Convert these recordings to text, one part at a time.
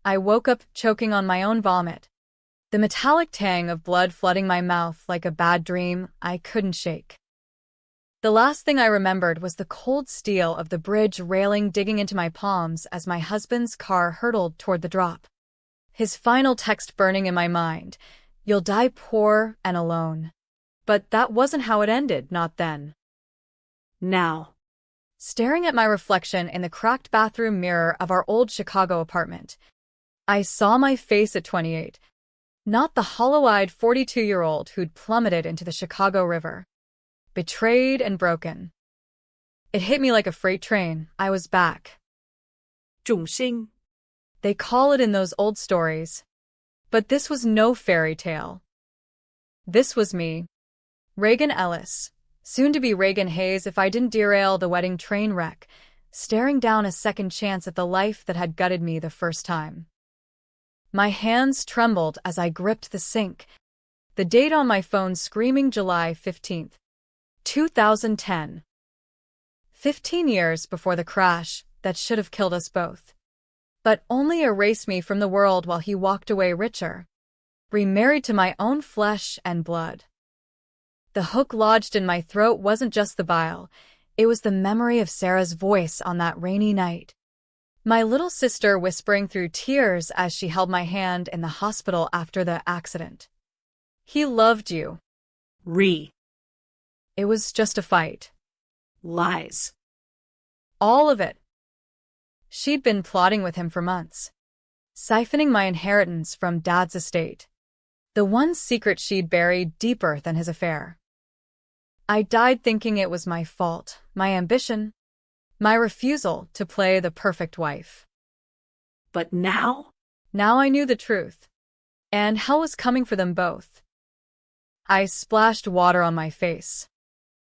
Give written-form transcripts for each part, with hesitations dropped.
I woke up choking on my own vomit. The metallic tang of blood flooding my mouth like a bad dream I couldn't shake. The last thing I remembered was the cold steel of the bridge railing digging into my palms as my husband's car hurtled toward the drop. His final text burning in my mind, "You'll die poor and alone." But that wasn't how it ended, not then. Now, Staring at my reflection in the cracked bathroom mirror of our old Chicago apartment, I saw my face at 28, not the hollow-eyed 42-year-old who'd plummeted into the Chicago River. Betrayed and broken. It hit me like a freight train. I was back. 重sinh, They call it in those old stories. But this was no fairy tale. This was me. Reagan Ellis, soon to be Reagan Hayes if I didn't derail the wedding train wreck, staring down a second chance at the life that had gutted me the first time. My hands trembled as I gripped the sink, the date on my phone screaming July 15th, 2010. 15 years before the crash that should have killed us both. But only erased me from the world while he walked away richer, remarried to my own flesh and blood. The hook lodged in my throat wasn't just the bile, it was the memory of Sarah's voice on that rainy night. My little sister whispering through tears as she held my hand in the hospital after the accident. He loved you. re, It was just a fight. lies, All of it. She'd been plotting with him for months, siphoning my inheritance from Dad's estate, the one secret she'd buried deeper than his affair. I died thinking it was my fault, my ambition, my refusal to play the perfect wife. but now, Now I knew the truth, and hell was coming for them both. I splashed water on my face,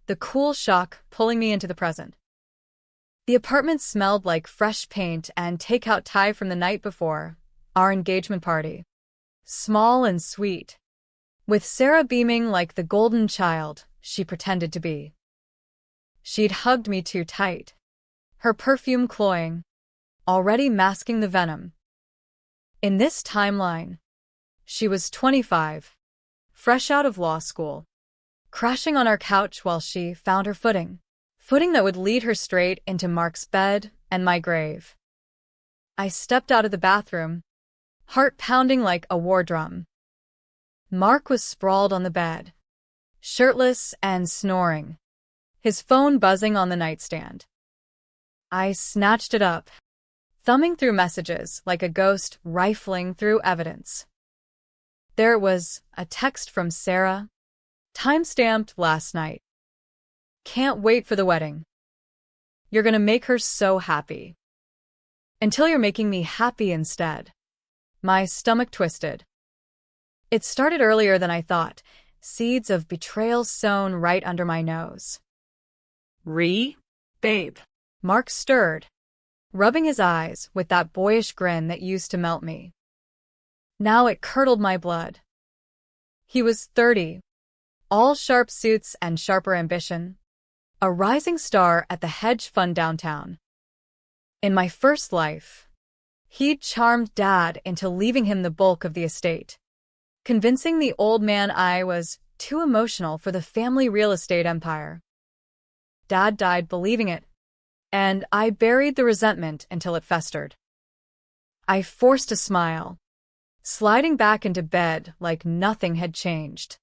the cool shock pulling me into the present. The apartment smelled like fresh paint and takeout Thai from the night before, our engagement party. Small and sweet, with Sarah beaming like the golden child she pretended to be. She'd hugged me too tight, her perfume cloying, already masking the venom. In this timeline, she was 25, fresh out of law school, crashing on our couch while she found her footing that would lead her straight into Mark's bed and my grave. I stepped out of the bathroom, heart pounding like a war drum. Mark was sprawled on the bed, shirtless and snoring, his phone buzzing on the nightstand. I snatched it up, thumbing through messages like a ghost rifling through evidence. There it was, a text from Sarah, time-stamped last night. Can't wait for the wedding. You're gonna make her so happy. Until you're making me happy instead. My stomach twisted. It started earlier than I thought, seeds of betrayal sown right under my nose. re, babe, Mark stirred, rubbing his eyes with that boyish grin that used to melt me. Now it curdled my blood. He was 30, all sharp suits and sharper ambition, a rising star at the hedge fund downtown. In my first life, he'd charmed Dad into leaving him the bulk of the estate, convincing the old man I was too emotional for the family real estate empire. Dad died believing it, and I buried the resentment until it festered. I forced a smile, sliding back into bed like nothing had changed.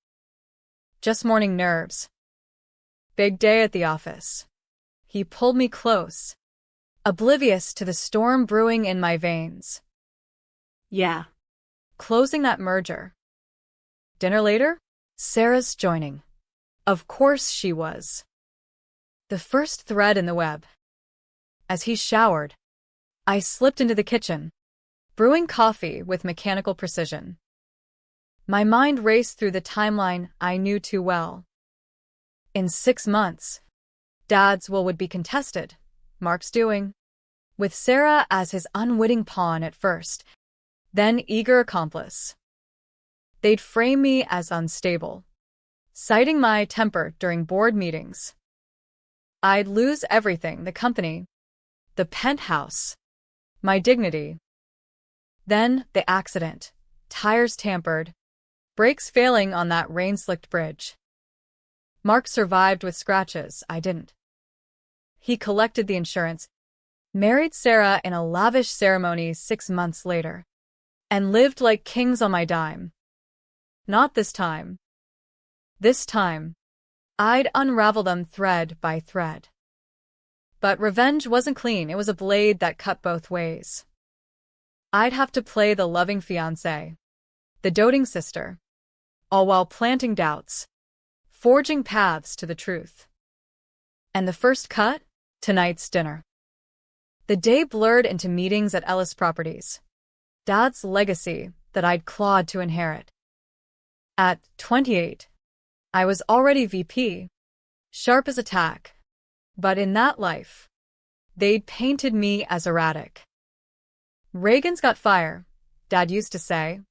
Just morning nerves. Big day at the office. He pulled me close, oblivious to the storm brewing in my veins. yeah, Closing that merger. Dinner later? Sarah's joining. Of course she was. The first thread in the web. As he showered, I slipped into the kitchen, brewing coffee with mechanical precision. My mind raced through the timeline I knew too well. In 6 months, Dad's will would be contested, Mark's doing, with Sarah as his unwitting pawn at first, then eager accomplice. They'd frame me as unstable, citing my temper during board meetings. I'd lose everything, the company, the penthouse, my dignity. Then, the accident. Tires tampered. Brakes failing on that rain-slicked bridge. Mark survived with scratches, I didn't. He collected the insurance, married Sarah in a lavish ceremony 6 months later, and lived like kings on my dime. Not this time. This time, I'd unravel them thread by thread. But revenge wasn't clean, it was a blade that cut both ways. I'd have to play the loving fiancé, the doting sister, all while planting doubts, forging paths to the truth. And the first cut? Tonight's dinner. The day blurred into meetings at Ellis Properties, Dad's legacy that I'd clawed to inherit. At 28, I was already VP, sharp as a tack, but in that life, they'd painted me as erratic. Reagan's got fire, Dad used to say,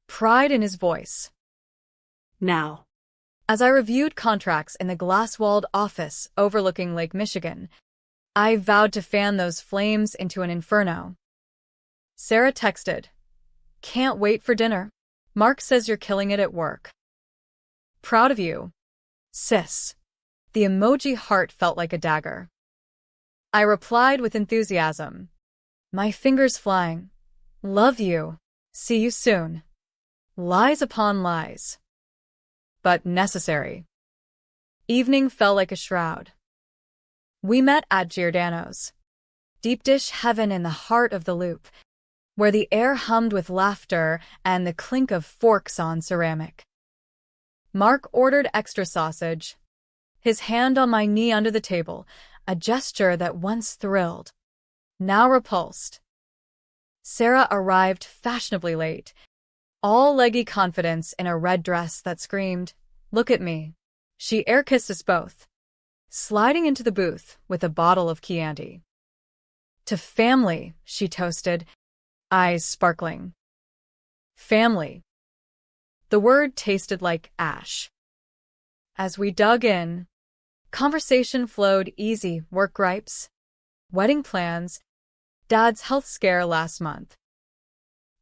pride in his voice. Now, As I reviewed contracts in the glass-walled office overlooking Lake Michigan, I vowed to fan those flames into an inferno. Sarah texted, "Can't wait for dinner. Mark says you're killing it at work. Proud of you, sis." The emoji heart felt like a dagger. I replied with enthusiasm, my fingers flying. "Love you. See you soon." Lies upon lies. But necessary. Evening fell like a shroud. We met at Giordano's, deep dish heaven in the heart of the Loop, where the air hummed with laughter and the clink of forks on ceramic. Mark ordered extra sausage, his hand on my knee under the table, a gesture that once thrilled, now repulsed. Sarah arrived fashionably late, all leggy confidence in a red dress that screamed, "Look at me." She air-kissed us both, sliding into the booth with a bottle of Chianti. "To family," she toasted, eyes sparkling. Family. The word tasted like ash. As we dug in, conversation flowed easy, work gripes, wedding plans, Dad's health scare last month.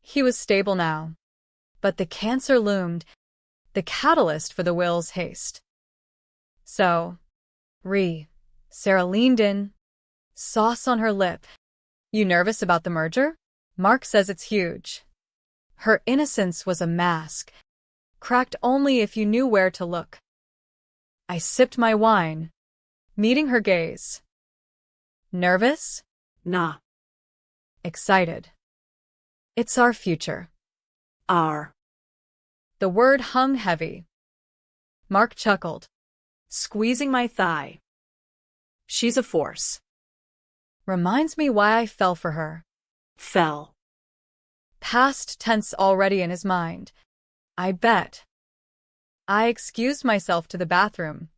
He was stable now, but the cancer loomed, the catalyst for the will's haste. So, Sarah leaned in, sauce on her lip. "You nervous about the merger? Mark says it's huge." Her innocence was a mask, cracked only if you knew where to look. I sipped my wine, meeting her gaze. Nervous? Nah. Excited. It's our future. Our. The word hung heavy. Mark chuckled, squeezing my thigh. "She's a force." Reminds me why I fell for her. Fell. Past tense already in his mind. I bet. I excused myself to the bathroom,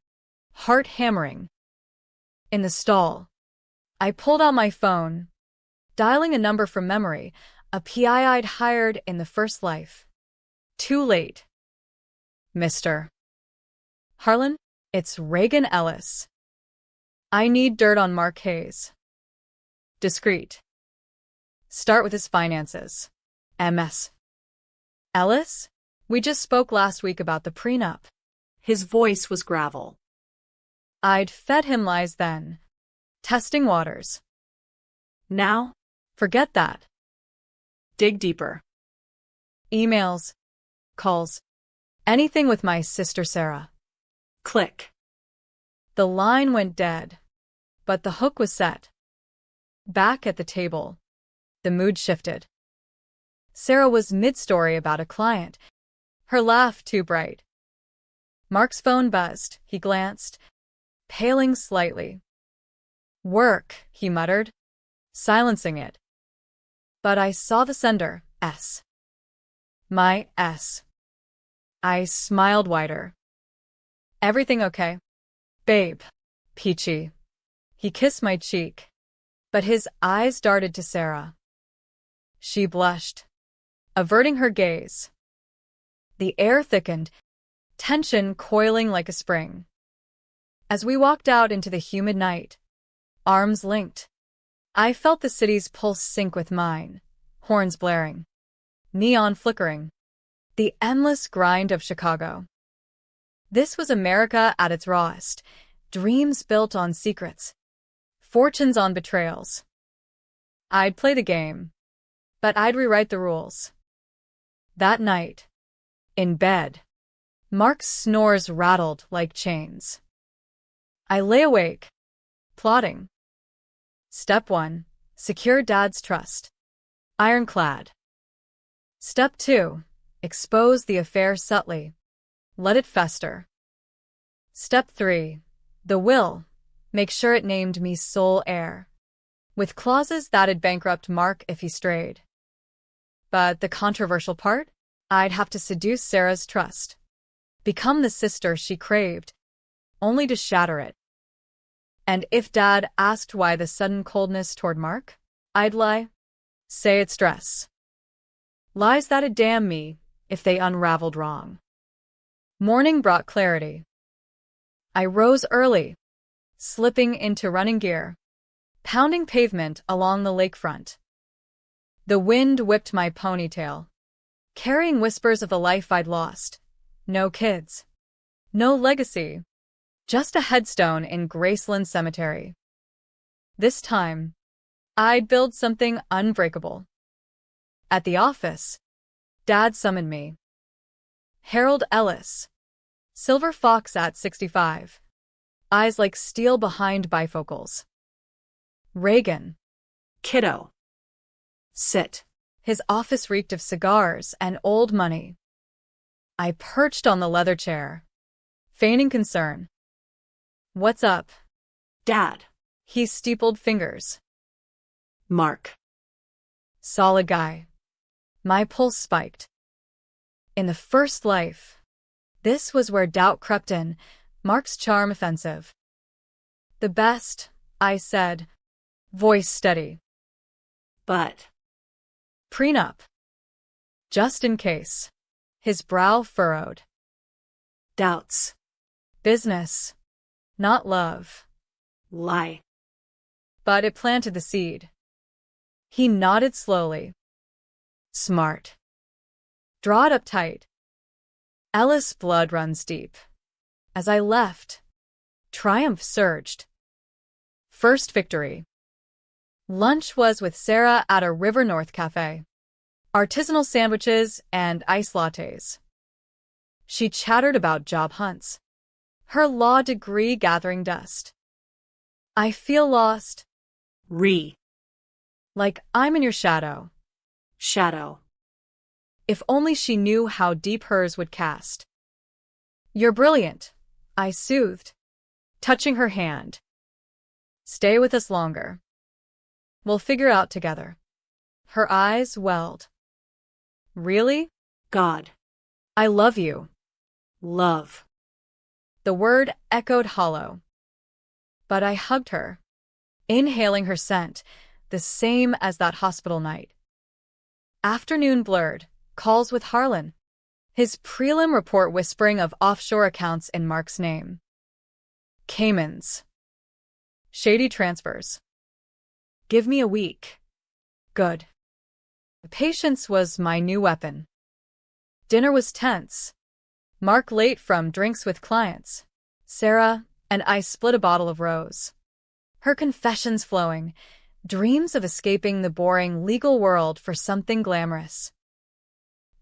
heart hammering. In the stall, I pulled out my phone, dialing a number from memory, a PI I'd hired in the first life. Too late. "Mr. Harlan, it's Reagan Ellis. I need dirt on Mark Hayes." Discreet. Start with his finances. MS. "Ellis? We just spoke last week about the prenup." His voice was gravel. I'd fed him lies then. Testing waters. Now, Forget that. dig deeper. Emails, calls, anything with my sister Sarah. Click. The line went dead, but the hook was set. Back at the table, the mood shifted. Sarah was mid-story about a client, her laugh too bright. Mark's phone buzzed. He glanced, paling slightly. "Work," he muttered, silencing it. But I saw the sender, S. My S. I smiled wider. "Everything okay? Babe." Peachy. He kissed my cheek, but his eyes darted to Sarah. She blushed, averting her gaze. The air thickened, tension coiling like a spring. As we walked out into the humid night, arms linked, I felt the city's pulse sync with mine, horns blaring. neon flickering. The endless grind of Chicago. This was America at its rawest. Dreams built on secrets. Fortunes on betrayals. I'd play the game, but I'd rewrite the rules. That night, in bed, Mark's snores rattled like chains. I lay awake, plotting. Step 1. Secure Dad's trust. Ironclad. Step 2. Expose the affair subtly. Let it fester. Step 3. The will. Make sure it named me sole heir, with clauses that'd bankrupt Mark if he strayed. But the controversial part? I'd have to seduce Sarah's trust. Become the sister she craved, only to shatter it. And if Dad asked why the sudden coldness toward Mark, I'd lie. Say it's stress. Lies that'd damn me if they unraveled wrong. Morning brought clarity. I rose early, slipping into running gear, pounding pavement along the lakefront. The wind whipped my ponytail, carrying whispers of the life I'd lost. No kids. No legacy. Just a headstone in Graceland Cemetery. This time, I'd build something unbreakable. At the office, Dad summoned me. Harold Ellis, silver fox at 65, eyes like steel behind bifocals. Reagan, Kiddo. Sit. His office reeked of cigars and old money. I perched on the leather chair, feigning concern. What's up? Dad. He steepled fingers. Mark. Solid guy. My pulse spiked. In the first life, this was where doubt crept in, Mark's charm offensive. The best, I said, voice steady. But. Prenup. Just in case. His brow furrowed. Doubts. Business. Not love. Lie. But it planted the seed. He nodded slowly. Smart. Draw it up tight. Ellis' blood runs deep. As I left, triumph surged. First victory. Lunch was with Sarah at a River North cafe. Artisanal sandwiches and iced lattes. She chattered about job hunts. Her law degree gathering dust. I feel lost. Like I'm in your shadow. Shadow. If only she knew how deep hers would cast. You're brilliant, I soothed, touching her hand. Stay with us longer. We'll figure out together. Her eyes welled. Really? God. I love you. Love. The word echoed hollow. But I hugged her, inhaling her scent, the same as that hospital night. Afternoon blurred, calls with Harlan. His prelim report whispering of offshore accounts in Mark's name. Caymans. Shady transfers. Give me a week. Good. Patience was my new weapon. Dinner was tense. Mark late from drinks with clients. Sarah and I split a bottle of rose. Her confessions flowing, dreams of escaping the boring legal world for something glamorous.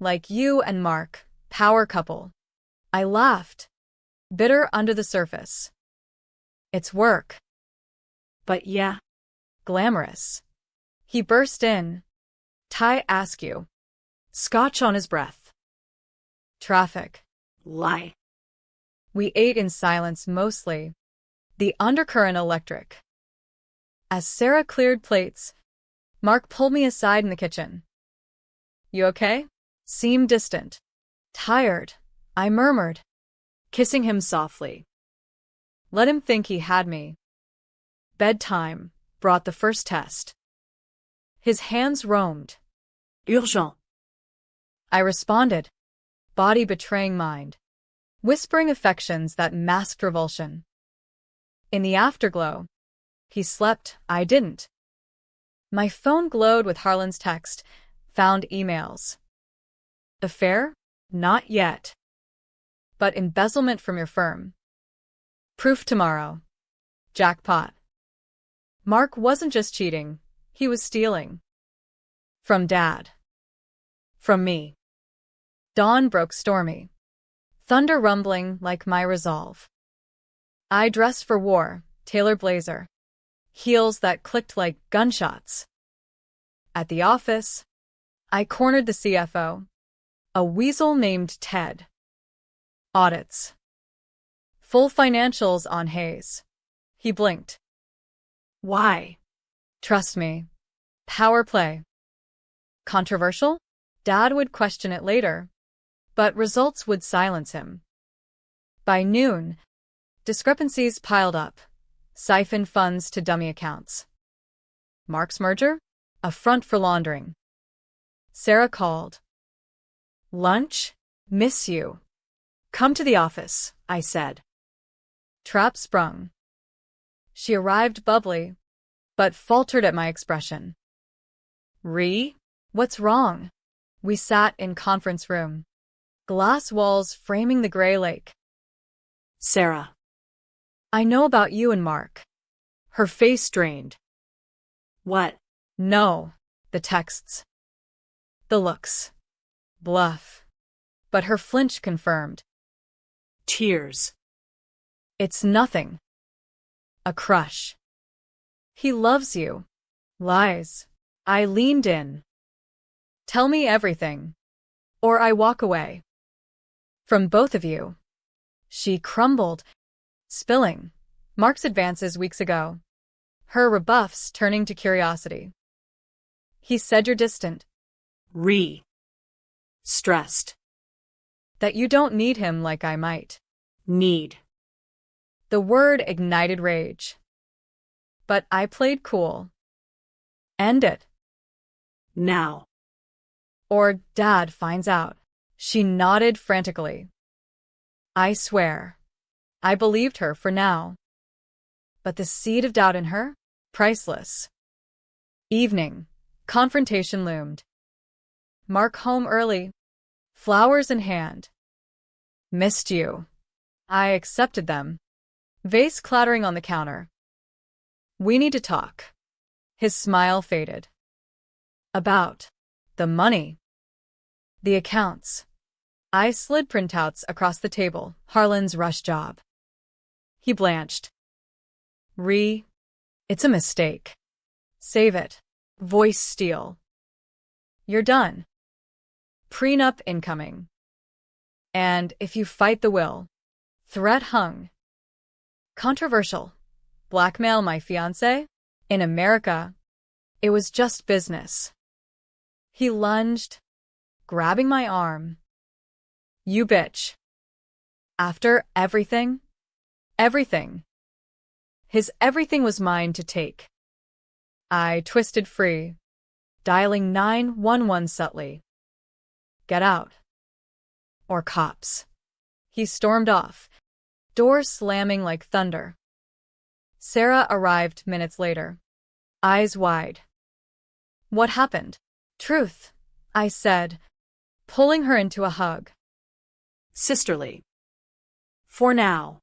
Like you and Mark, power couple. I laughed, bitter under the surface. It's work. But yeah. Glamorous. He burst in. Ty Askew. Scotch on his breath. Traffic. Lie. We ate in silence mostly. The undercurrent electric. As Sarah cleared plates, Mark pulled me aside in the kitchen. You okay? Seemed distant. Tired, I murmured, kissing him softly. Let him think he had me. Bedtime brought the first test. His hands roamed. Urgent. I responded, body betraying mind, whispering affections that masked revulsion. In the afterglow, he slept, I didn't. My phone glowed with Harlan's text, found emails. Affair? Not yet. But embezzlement from your firm. Proof tomorrow. Jackpot. Mark wasn't just cheating, he was stealing. From Dad. From me. Dawn broke stormy. Thunder rumbling like my resolve. I dressed for war, tailor blazer. Heels that clicked like gunshots. At the office, I cornered the CFO, a weasel named Ted. Audits. Full financials on haze. He blinked. Why? Trust me. Power play. Controversial? Dad would question it later, but results would silence him. By noon, discrepancies piled up, siphoned funds to dummy accounts. Mark's merger? A front for laundering. Sarah called. Lunch? Miss you. Come to the office, I said. Trap sprung. She arrived bubbly, but faltered at my expression. What's wrong? We sat in conference room. Glass walls framing the gray lake. Sarah. I know about you and Mark. Her face strained. What? No. The texts. The looks. Bluff. But her flinch confirmed. Tears. It's nothing. A crush. He loves you. Lies. I leaned in. Tell me everything, or I walk away. From both of you. She crumbled, spilling Mark's advances weeks ago, her rebuffs turning to curiosity. He said you're distant. Stressed. That you don't need him like I might. Need. The word ignited rage. But I played cool. End it. Now. Or Dad finds out. She nodded frantically. I swear. I believed her for now. But the seed of doubt in her? Priceless. Evening. Confrontation loomed. Mark home early. Flowers in hand. Missed you. I accepted them. Vase clattering on the counter. We need to talk. His smile faded. About the money. The accounts. I slid printouts across the table, Harlan's rush job. He blanched. It's a mistake. Save it. Voice steel. You're done. Prenup incoming. And if you fight the will. Threat hung. Controversial. Blackmail my fiancé? In America, it was just business. He lunged, grabbing my arm. You bitch. After everything? Everything. His everything was mine to take. I twisted free, dialing 911 subtly. Get out. Or cops. He stormed off, door slamming like thunder. Sarah arrived minutes later, eyes wide. What happened? Truth, I said, pulling her into a hug. Sisterly. For now.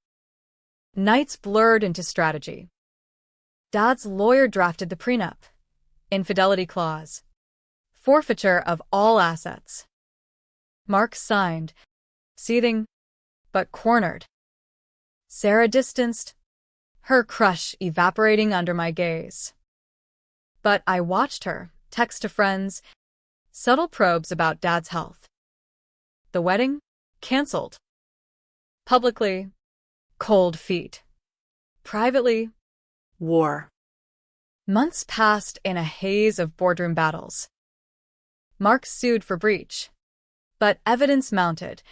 Nights blurred into strategy. Dad's lawyer drafted the prenup. Infidelity clause. Forfeiture of all assets. Mark signed, seething, but cornered. Sarah distanced, her crush evaporating under my gaze. But I watched her, text to friends, subtle probes about Dad's health. The wedding? Cancelled. Publicly, cold feet. Privately, war. Months passed in a haze of boardroom battles. Mark sued for breach, but evidence mounted,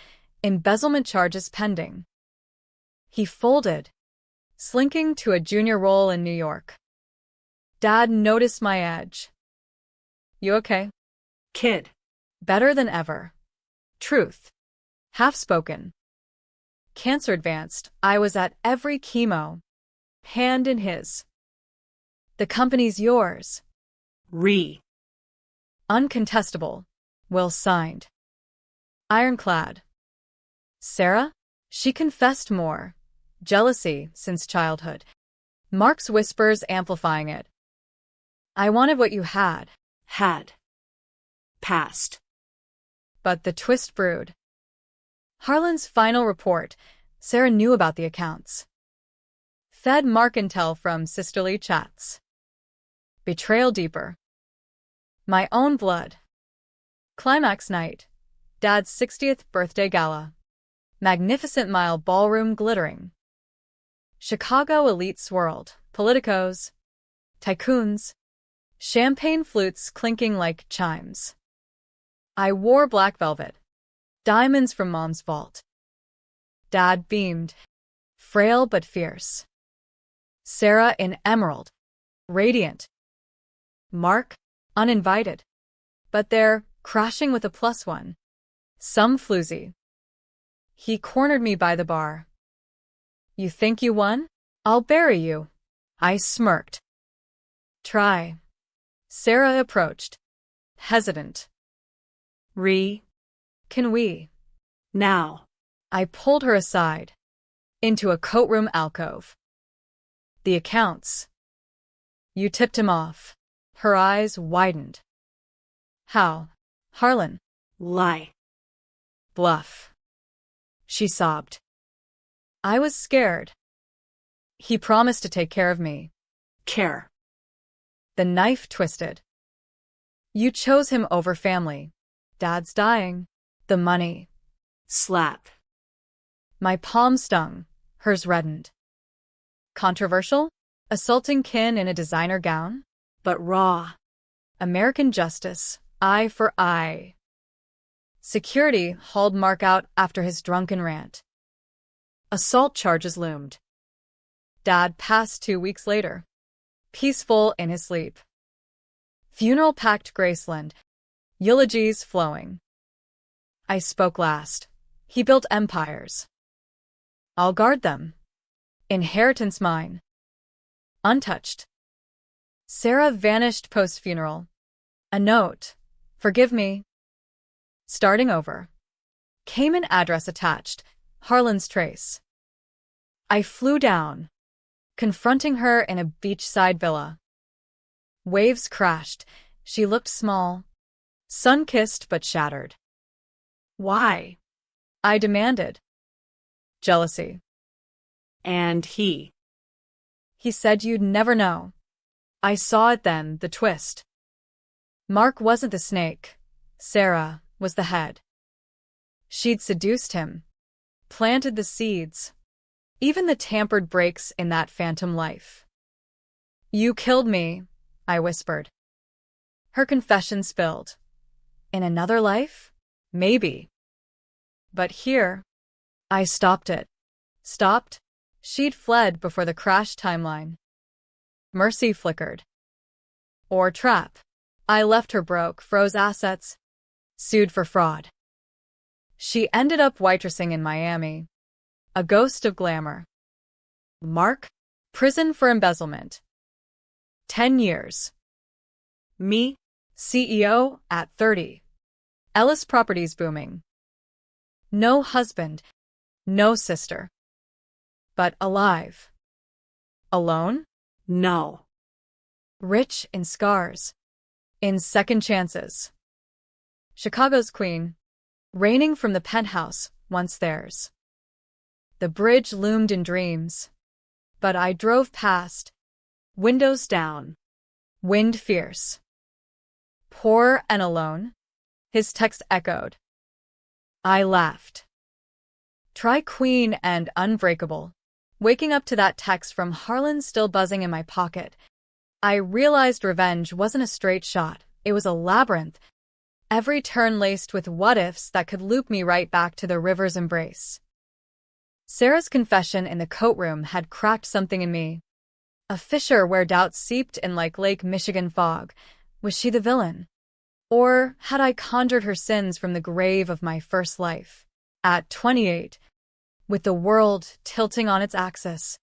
embezzlement charges pending. He folded, slinking to a junior role in New York. Dad noticed my edge. You okay? Kid. Better than ever. Truth. Half-spoken. Cancer advanced. I was at every chemo. Hand in his. The company's yours. Uncontestable. Will signed. Ironclad. Sarah? She confessed more. Jealousy since childhood. Mark's whispers amplifying it. I wanted what you had. Had. Past. But the twist brewed. Harlan's final report. Sarah knew about the accounts. Fed Mark intel from sisterly chats. Betrayal deeper. My own blood. Climax night. Dad's 60th birthday gala. Magnificent Mile ballroom glittering. Chicago elite swirled. Politicos. Tycoons. Champagne flutes clinking like chimes. I wore black velvet. Diamonds from Mom's vault. Dad beamed. Frail but fierce. Sarah in emerald. Radiant. Mark, uninvited. But there, crashing with a +1. Some floozy. He cornered me by the bar. You think you won? I'll bury you. I smirked. Try. Sarah approached. Hesitant. Can we? Now. I pulled her aside. Into a coatroom alcove. The accounts. You tipped him off. Her eyes widened. How? Harlan. Lie. Bluff. She sobbed. I was scared. He promised to take care of me. Care. The knife twisted. You chose him over family. Dad's dying. The money. Slap. My palm stung. Hers reddened. Controversial? Assaulting kin in a designer gown? But raw. American justice. Eye for eye. Security hauled Mark out after his drunken rant. Assault charges loomed. Dad passed 2 weeks later. Peaceful in his sleep. Funeral-packed Graceland. Eulogies flowing. I spoke last. He built empires. I'll guard them. Inheritance mine. Untouched. Sarah vanished post-funeral. A note. Forgive me. Starting over. Came an address attached. Harlan's trace. I flew down, confronting her in a beachside villa. Waves crashed. She looked small. Sun-kissed but shattered. Why? I demanded. Jealousy. And he. He said you'd never know. I saw it then, the twist. Mark wasn't the snake. Sarah was the head. She'd seduced him. Planted the seeds. Even the tampered breaks in that phantom life. You killed me, I whispered. Her confession spilled. In another life? Maybe. But here, I stopped it. Stopped? She'd fled before the crash timeline. Mercy flickered. Or trap. I left her broke, froze assets, sued for fraud. She ended up waitressing in Miami. A ghost of glamour. Mark? Prison for embezzlement. 10 years. Me? CEO at 30. Ellis Properties booming. No husband. No sister. But alive. Alone? No. Rich in scars. In second chances. Chicago's queen. Reigning from the penthouse, once theirs. The bridge loomed in dreams. But I drove past. Windows down. Wind fierce. Poor and alone? His text echoed. I laughed. Try queen and unbreakable. Waking up to that text from Harlan still buzzing in my pocket, I realized revenge wasn't a straight shot. It was a labyrinth. Every turn laced with what-ifs that could loop me right back to the river's embrace. Sarah's confession in the coatroom had cracked something in me. A fissure where doubts seeped in like Lake Michigan fog. Was she the villain? Or had I conjured her sins from the grave of my first life? At 28, with the world tilting on its axis,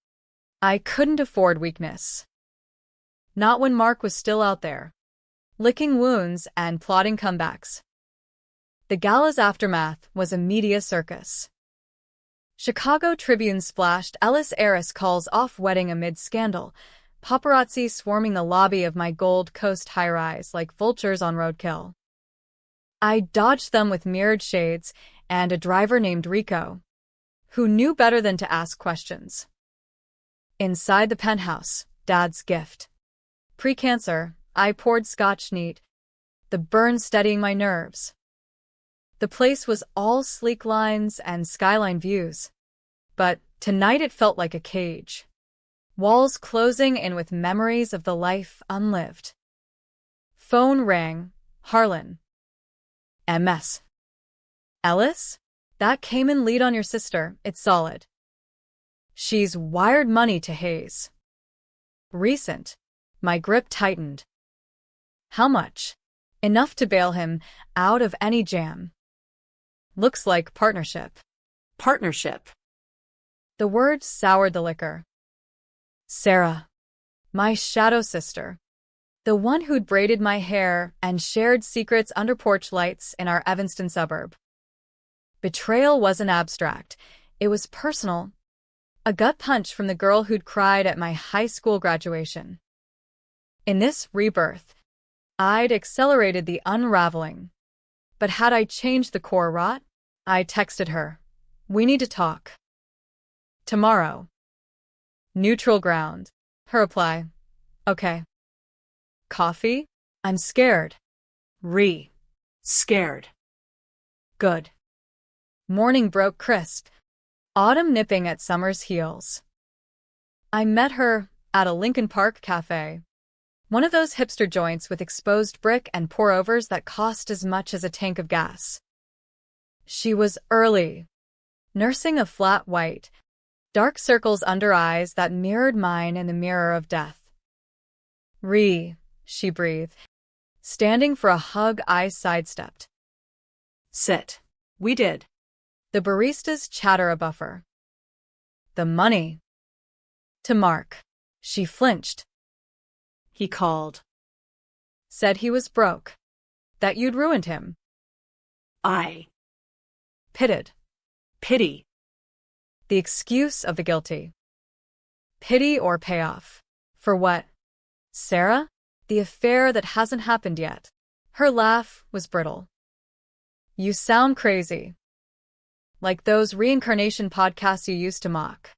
I couldn't afford weakness. Not when Mark was still out there, licking wounds and plotting comebacks. The gala's aftermath was a media circus. Chicago Tribune splashed Ellis heiress calls off wedding amid scandal, paparazzi swarming the lobby of my Gold Coast high-rise like vultures on roadkill. I dodged them with mirrored shades and a driver named Rico, who knew better than to ask questions. Inside the penthouse, Dad's gift. Pre-cancer, I poured Scotch neat, the burn steadying my nerves. The place was all sleek lines and skyline views, but tonight it felt like a cage. Walls closing in with memories of the life unlived. Phone rang. Harlan. MS. Ellis? That came in lead on your sister, it's solid. She's wired money to Hayes. Recent. My grip tightened. How much? Enough to bail him out of any jam. Looks like partnership. Partnership. The words soured the liquor. Sarah. My shadow sister. The one who'd braided my hair and shared secrets under porch lights in our Evanston suburb. Betrayal wasn't abstract. It was personal. A gut punch from the girl who'd cried at my high school graduation. In this rebirth, I'd accelerated the unraveling. But had I changed the core rot? I texted her. We need to talk. Tomorrow. Neutral ground. Her reply. Okay. Coffee? I'm scared. Scared. Good. Morning broke crisp. Autumn nipping at summer's heels. I met her at a Lincoln Park cafe. One of those hipster joints with exposed brick and pour-overs that cost as much as a tank of gas. She was early, nursing a flat white, dark circles under eyes that mirrored mine in the mirror of death. She breathed. Standing for a hug, I sidestepped. Sit. We did. The barista's chatter a buffer. The money. To Mark. She flinched. He called. Said he was broke. That you'd ruined him. I. Pitted. Pity. The excuse of the guilty. Pity or payoff. For what? Sarah? The affair that hasn't happened yet. Her laugh was brittle. You sound crazy. Like those reincarnation podcasts you used to mock.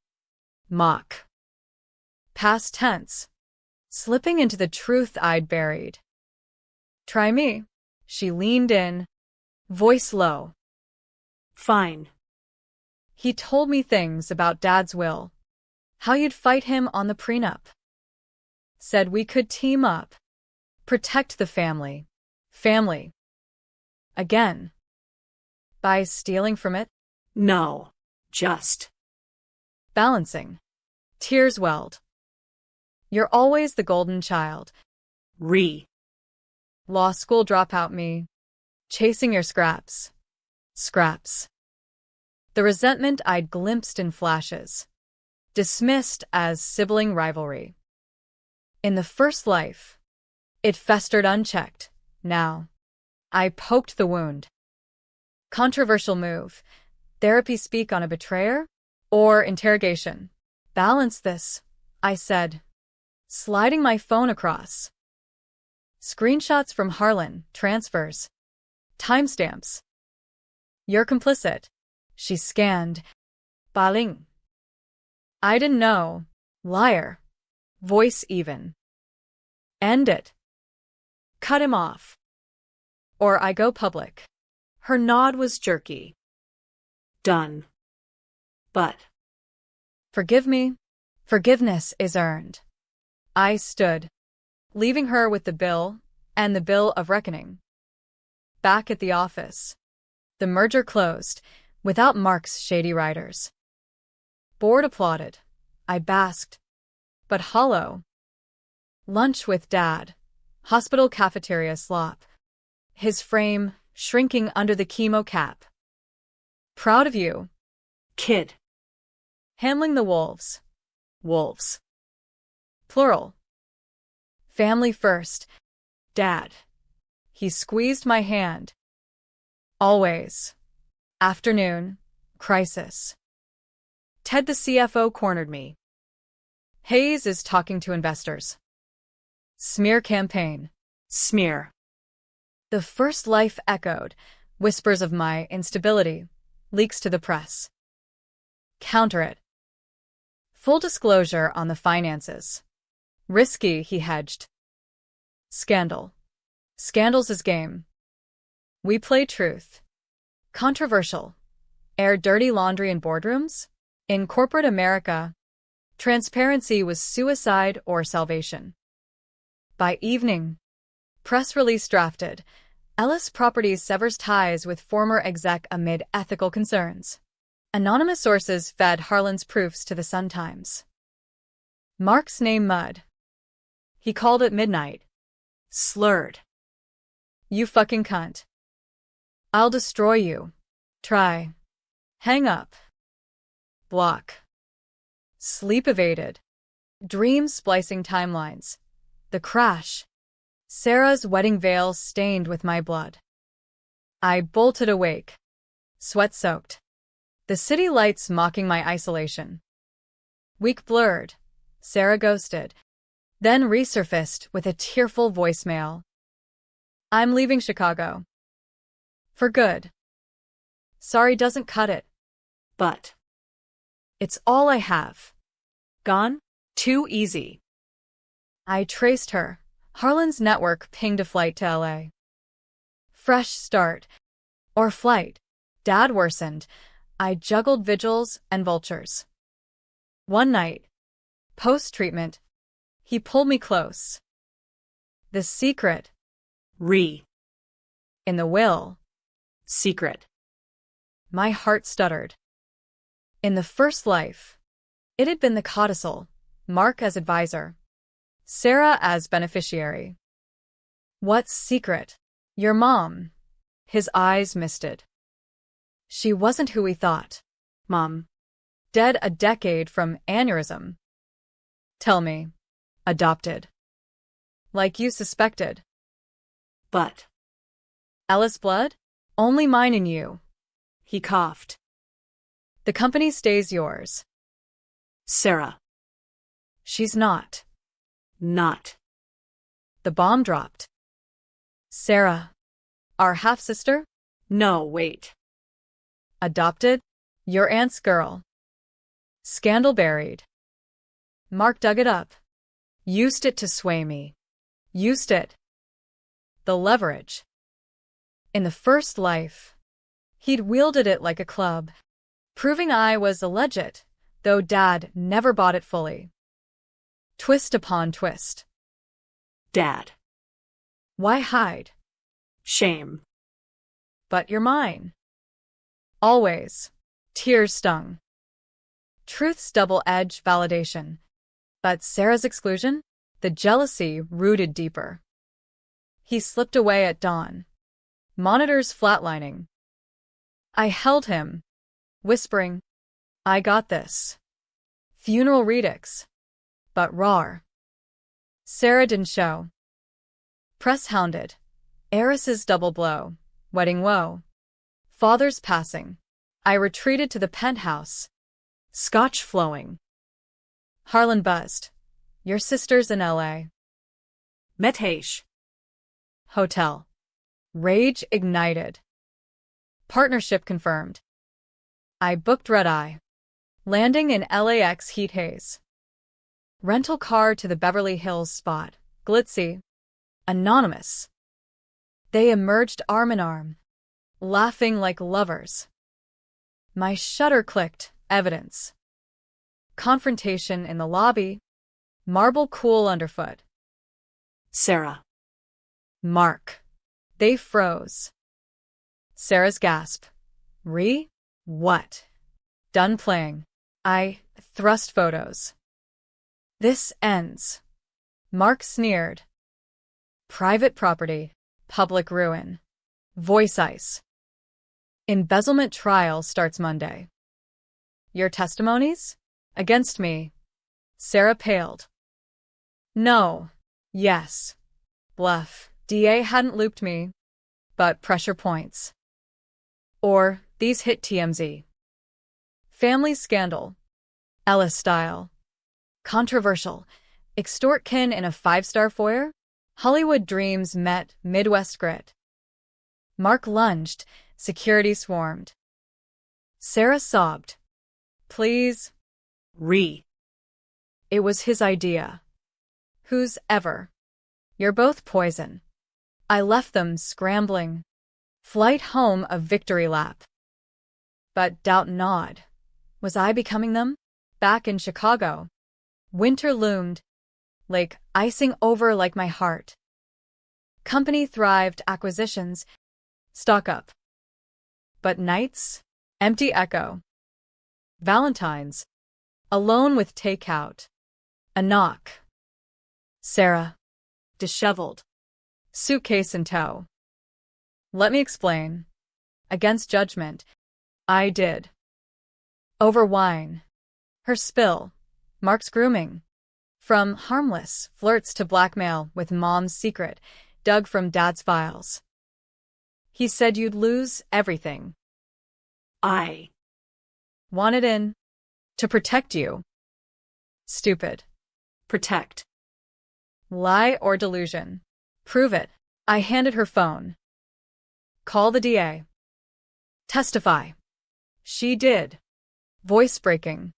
Mock. Past tense. Slipping into the truth I'd buried. Try me. She leaned in, voice low. Fine. He told me things about Dad's will. How you'd fight him on the prenup. Said we could team up. Protect the family. Family. Again. By stealing from it? No. Just. Balancing. Tears welled. You're always the golden child. Law school dropout me. Chasing your scraps. Scraps. The resentment I'd glimpsed in flashes. Dismissed as sibling rivalry. In the first life, it festered unchecked. Now, I poked the wound. Controversial move. Therapy speak on a betrayer? Or interrogation? Balance this, I said, sliding my phone across. Screenshots from Harlan, transfers. Timestamps. You're complicit. She scanned. Baling. I didn't know. Liar. Voice even. End it. Cut him off. Or I go public. Her nod was jerky. Done. But. Forgive me. Forgiveness is earned. I stood, leaving her with the bill and the bill of reckoning. Back at the office. The merger closed, without Mark's shady riders. Board applauded. I basked. But hollow. Lunch with Dad. Hospital cafeteria slop. His frame shrinking under the chemo cap. Proud of you. Kid. Handling the wolves. Wolves. Plural. Family first. Dad. He squeezed my hand. Always. Afternoon. Crisis. Ted the CFO cornered me. Hayes is talking to investors. Smear campaign. Smear. The first life echoed. Whispers of my instability. Leaks to the press. Counter it. Full disclosure on the finances. Risky, he hedged. Scandal. Scandal's his game. We play truth. Controversial. Air dirty laundry in boardrooms? In corporate America, transparency was suicide or salvation. By evening, press release drafted. Ellis Properties severs ties with former exec amid ethical concerns. Anonymous sources fed Harlan's proofs to the Sun-Times. Mark's name mud. He called it midnight. Slurred. You fucking cunt. I'll destroy you. Try. Hang up. Block. Sleep evaded. Dream splicing timelines. The crash. Sarah's wedding veil stained with my blood. I bolted awake. Sweat-soaked. The city lights mocking my isolation. Week blurred. Sarah ghosted. Then resurfaced with a tearful voicemail. I'm leaving Chicago. For good. Sorry doesn't cut it. But. It's all I have. Gone? Too easy. I traced her. Harlan's network pinged a flight to LA. Fresh start. Or flight. Dad worsened. I juggled vigils and vultures. One night, post-treatment, he pulled me close. The secret. In the will. Secret. My heart stuttered. In the first life, it had been the codicil, Mark as advisor, Sarah as beneficiary. What secret? Your mom. His eyes misted. She wasn't who we thought. Mom. Dead a decade from aneurysm. Tell me. Adopted. Like you suspected. But. Ellis blood? Only mine and you. He coughed. The company stays yours. Sarah. She's not. Not. The bomb dropped. Sarah. Our half-sister? No, wait. Adopted? Your aunt's girl. Scandal buried. Mark dug it up. Used it to sway me. Used it. The leverage. In the first life, he'd wielded it like a club, proving I was alleged, though Dad never bought it fully. Twist upon twist. Dad. Why hide? Shame. But you're mine. Always. Tears stung. Truth's double-edged validation. But Sarah's exclusion? The jealousy rooted deeper. He slipped away at dawn. Monitors flatlining. I held him, whispering, I got this. Funeral redux. But rawr. Sarah didn't show. Press hounded. Heiress's double blow. Wedding woe. Father's passing. I retreated to the penthouse. Scotch flowing. Harlan buzzed. Your sister's in LA. Metaish. Hotel. Rage ignited. Partnership confirmed. I booked red-eye. Landing in LAX heat haze. Rental car to the Beverly Hills spot. Glitzy. Anonymous. They emerged arm in arm. Laughing like lovers. My shutter clicked. Evidence. Confrontation in the lobby. Marble cool underfoot. Sarah. Mark. They froze. Sarah's gasp. What? Done playing. I thrust photos. This ends. Mark sneered. Private property. Public ruin. Voice ice. Embezzlement trial starts Monday. Your testimonies? Against me. Sarah paled. No. Yes. Bluff. DA hadn't looped me. But pressure points. Or, these hit TMZ. Family scandal. Ellis style. Controversial. Extortkin in a five-star foyer? Hollywood dreams met Midwest grit. Mark lunged. Security swarmed. Sarah sobbed. Please. It was his idea. Whose ever? You're both poison. I left them scrambling. Flight home a victory lap. But doubt not. Was I becoming them? Back in Chicago. Winter loomed. Lake icing over like my heart. Company thrived, acquisitions. Stock up. But nights? Empty echo. Valentine's. Alone with takeout. A knock. Sarah. Disheveled. Suitcase in tow. Let me explain. Against judgment. I did. Over wine. Her spill. Mark's grooming. From harmless flirts to blackmail with mom's secret, dug from dad's files. He said you'd lose everything. I Wanted in. To protect you. Stupid. protect. Lie or delusion. Prove it. I handed her phone. Call the DA. Testify. She did. Voice breaking.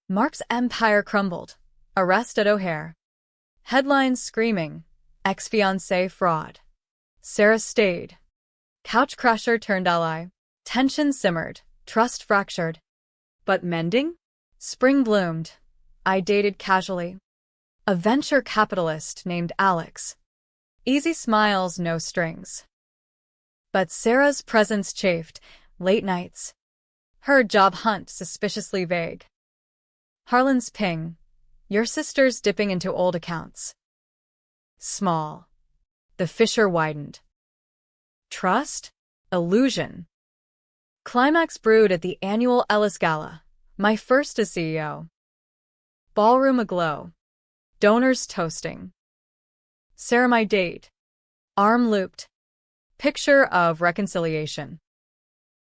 Mark's empire crumbled. Arrest at O'Hare. Headlines screaming. Ex-fiancé fraud. Sarah stayed. Couch crasher turned ally. Tension simmered. Trust fractured. But mending? Spring bloomed. I dated casually. A venture capitalist named Alex. Easy smiles, no strings. But Sarah's presence chafed. Late nights. Her job hunt suspiciously vague. Harlan's ping. Your sister's dipping into old accounts. Small. The fissure widened. Trust? Illusion. Climax brewed at the annual Ellis Gala. My first as CEO. Ballroom aglow. Donors toasting. Sarah my date. Arm looped. Picture of reconciliation.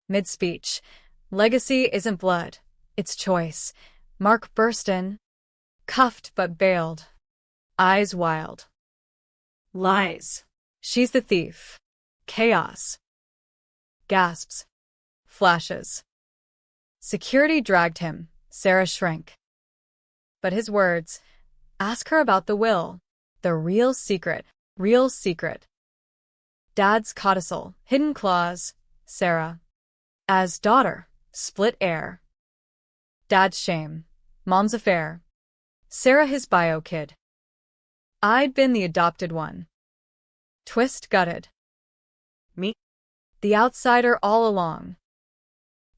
Mid-speech. Legacy isn't blood. It's choice. Mark burst in. Cuffed but bailed. Eyes wild. Lies. She's the thief. Chaos. Gasps. Flashes. Security dragged him. Sarah shrank. But his words. Ask her about the will. The real secret. Real secret. Dad's codicil. Hidden clause. Sarah. As daughter. Split heir. Dad's shame. Mom's affair. Sarah his bio kid. I'd been the adopted one. Twist gutted. Me. The outsider all along.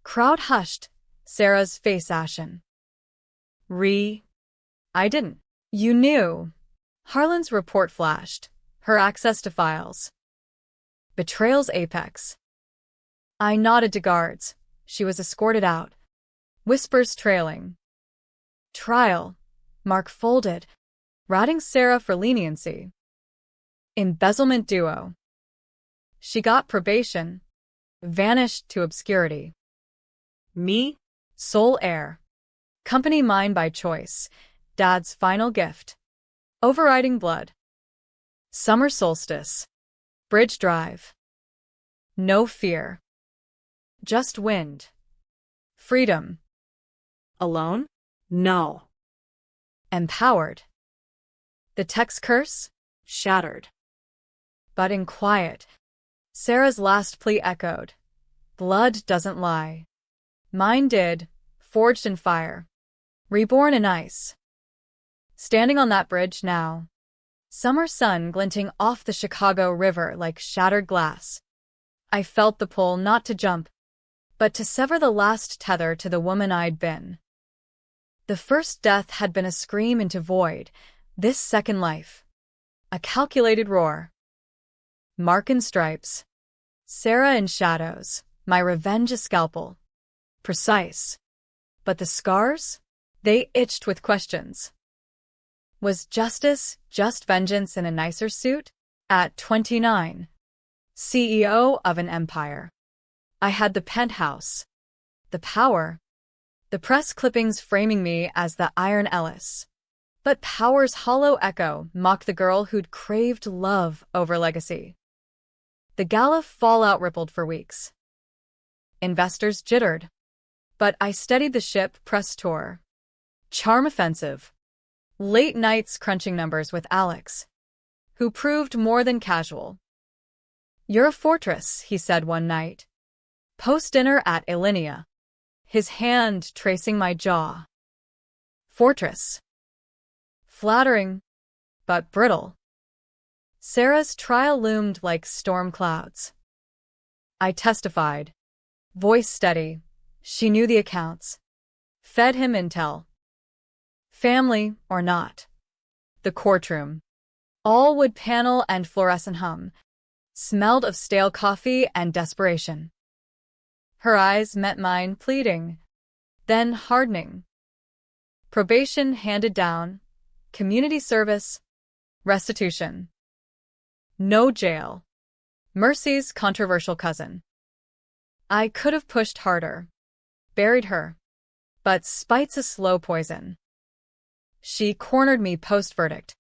Crowd hushed. Sarah's face ashen. I didn't. You knew. Harlan's report flashed. Her access to files. Betrayal's apex. I nodded to guards. She was escorted out. Whispers trailing. Trial. Mark folded. Ratting Sarah for leniency. Embezzlement duo. She got probation. Vanished to obscurity. Me. Sole heir. Company mine by choice. Dad's final gift. Overriding blood. Summer solstice. Bridge drive. No fear. Just wind. Freedom. Alone? No. Empowered. The text curse? Shattered. But in quiet. Sarah's last plea echoed. Blood doesn't lie. Mine did, forged in fire. Reborn in ice. Standing on that bridge now. Summer sun glinting off the Chicago River like shattered glass. I felt the pull not to jump, but to sever the last tether to the woman I'd been. The first death had been a scream into void. This second life. A calculated roar. Mark in stripes. Sarah in shadows. My revenge a scalpel. Precise. But the scars? They itched with questions. Was justice just vengeance in a nicer suit? At 29. CEO of an empire. I had the penthouse, the power, the press clippings framing me as the Iron Ellis. But power's hollow echo mocked the girl who'd craved love over legacy. The gala fallout rippled for weeks. Investors jittered. But I steadied the ship press tour. Charm offensive. Late nights crunching numbers with Alex, who proved more than casual. "You're a fortress," he said one night. Post-dinner at Alinea, his hand tracing my jaw. Fortress. Flattering, but brittle. Sarah's trial loomed like storm clouds. I testified. Voice steady. She knew the accounts. Fed him intel. Family or not. The courtroom. All wood panel and fluorescent hum. Smelled of stale coffee and desperation. Her eyes met mine, pleading, then hardening. Probation handed down. Community service. Restitution. No jail. Mercy's controversial cousin. I could have pushed harder. Buried her. But spite's a slow poison. She cornered me post-verdict.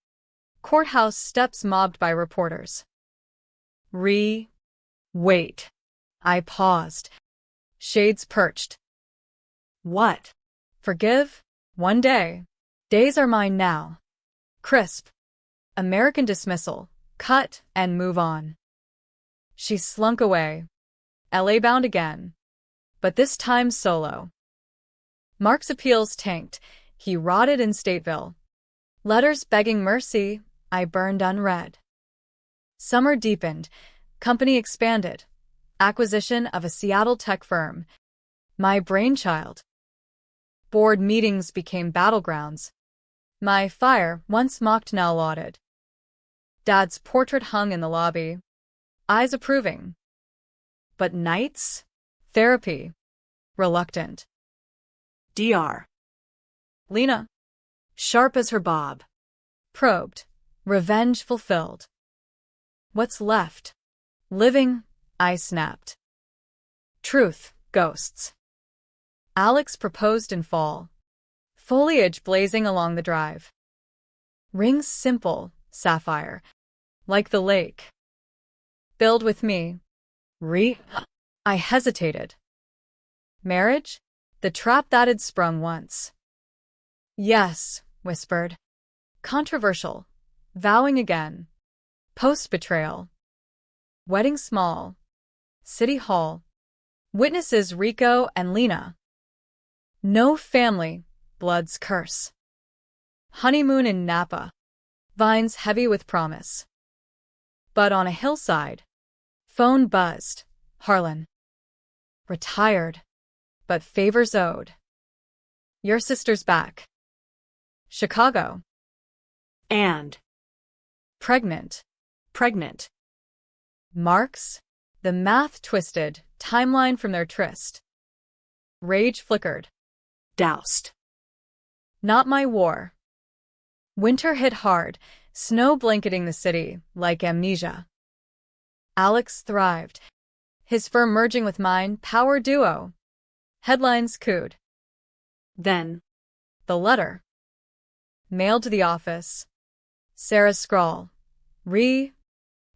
Courthouse steps mobbed by reporters. Wait. I paused. Shades perched. What? Forgive? One day. Days are mine now. Crisp. American dismissal. Cut and move on. She slunk away. LA bound again. But this time solo. Mark's appeals tanked. He rotted in Stateville. Letters begging mercy, I burned unread. Summer deepened. Company expanded. Acquisition of a Seattle tech firm. My brainchild. Board meetings became battlegrounds. My fire, once mocked, now lauded. Dad's portrait hung in the lobby. Eyes approving. But nights? Therapy. Reluctant. Dr. Lena. Sharp as her bob. Probed. Revenge fulfilled. What's left? Living, I snapped. Truth, ghosts. Alex proposed in fall. Foliage blazing along the drive. Rings simple, sapphire. Like the lake. Build with me. I hesitated. Marriage? The trap that had sprung once. Yes, whispered. Controversial. Vowing again. Post-betrayal. Wedding small. City Hall. Witnesses Rico and Lena. No family. Blood's curse. Honeymoon in Napa. Vines heavy with promise. But on a hillside. Phone buzzed. Harlan. Retired. But favors owed. Your sister's back. Chicago. And. Pregnant. Marks? The math twisted. Timeline from their tryst. Rage flickered. Doused. Not my war. Winter hit hard, snow blanketing the city like amnesia. Alex thrived. His firm merging with mine, power duo. Headlines cooed. Then. The letter. Mailed to the office. Sarah's scrawl.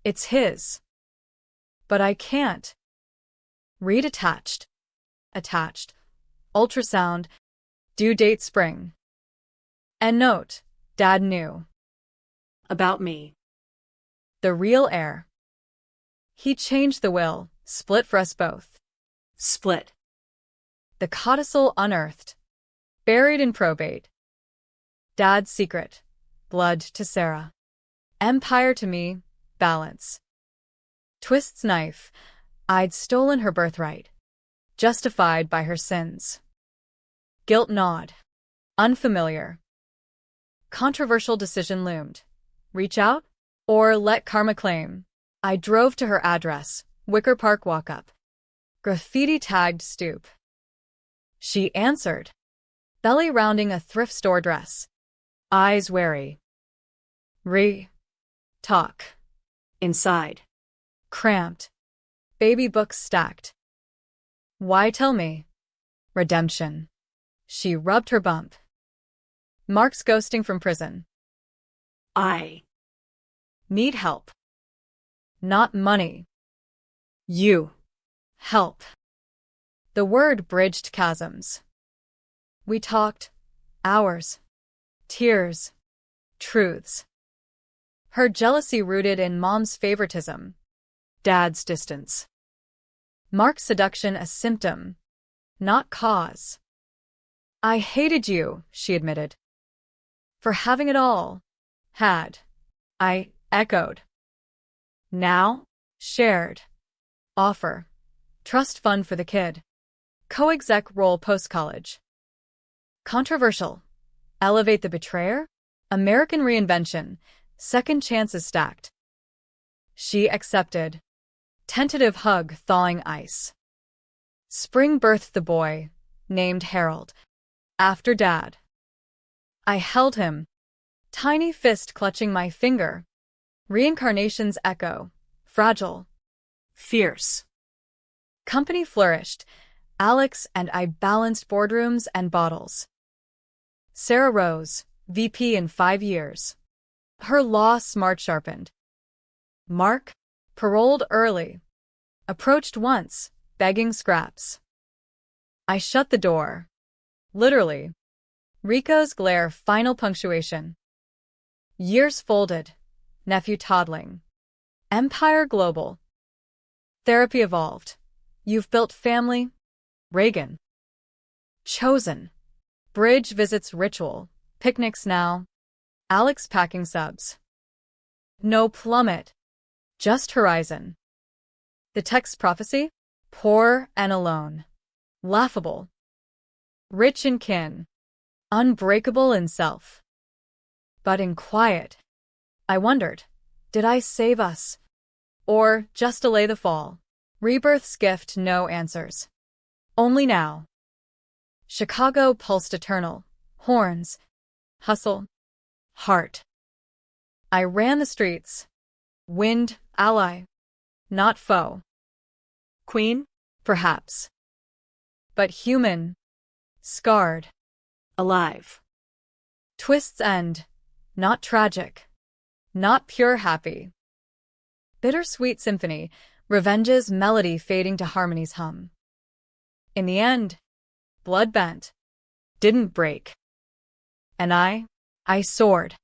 It's his. But I can't. Read attached. Attached. Ultrasound. Due date spring. And note, Dad knew. About me. The real heir. He changed the will, split for us both. Split. The codicil unearthed. Buried in probate. Dad's secret. Blood to Sarah. Empire to me. Balance. Twist's knife. I'd stolen her birthright. Justified by her sins. Guilt gnawed. Unfamiliar. Controversial decision loomed. Reach out? Or let karma claim? I drove to her address. Wicker Park walk-up. Graffiti-tagged stoop. She answered. Belly rounding a thrift store dress. Eyes wary. Talk. Inside. Cramped. Baby books stacked. Why tell me? Redemption. She rubbed her bump. Mark's ghosting from prison. I Need help. Not money. you Help. The word bridged chasms. We talked. Hours. Tears. Truths. Her jealousy rooted in Mom's favoritism. Dad's distance. Mark's seduction a symptom, not cause. I hated you, she admitted. For having it all. Had. I echoed. Now? Shared. Offer. Trust fund for the kid. Co-exec role post-college. Controversial. Elevate the betrayer? American reinvention. Second chances stacked. She accepted. Tentative hug thawing ice. Spring birthed the boy, named Harold. After Dad. I held him. Tiny fist clutching my finger. Reincarnation's echo. Fragile. fierce. Company flourished. Alex and I balanced boardrooms and bottles. Sarah rose, VP in 5 years. Her law smart sharpened. Mark, paroled early. Approached once, begging scraps. I shut the door. Literally. Rico's glare final punctuation. Years folded. Nephew toddling. Empire global. Therapy evolved. You've built family. Reagan. Chosen. Bridge visits ritual. Picnics now. Alex packing subs. No plummet. Just horizon. The text prophecy? Poor and alone. Laughable. Rich in kin. Unbreakable in self. But in quiet. I wondered, did I save us? Or just delay the fall? Rebirth's gift, no answers. Only now. Chicago pulsed eternal. Horns. Hustle. Heart. I ran the streets. Wind, ally. Not foe. Queen? Perhaps. But human. Scarred. Alive. Twists end. Not tragic. Not pure happy. Bittersweet symphony, revenge's melody fading to harmony's hum. In the end, blood bent. Didn't break. And I soared.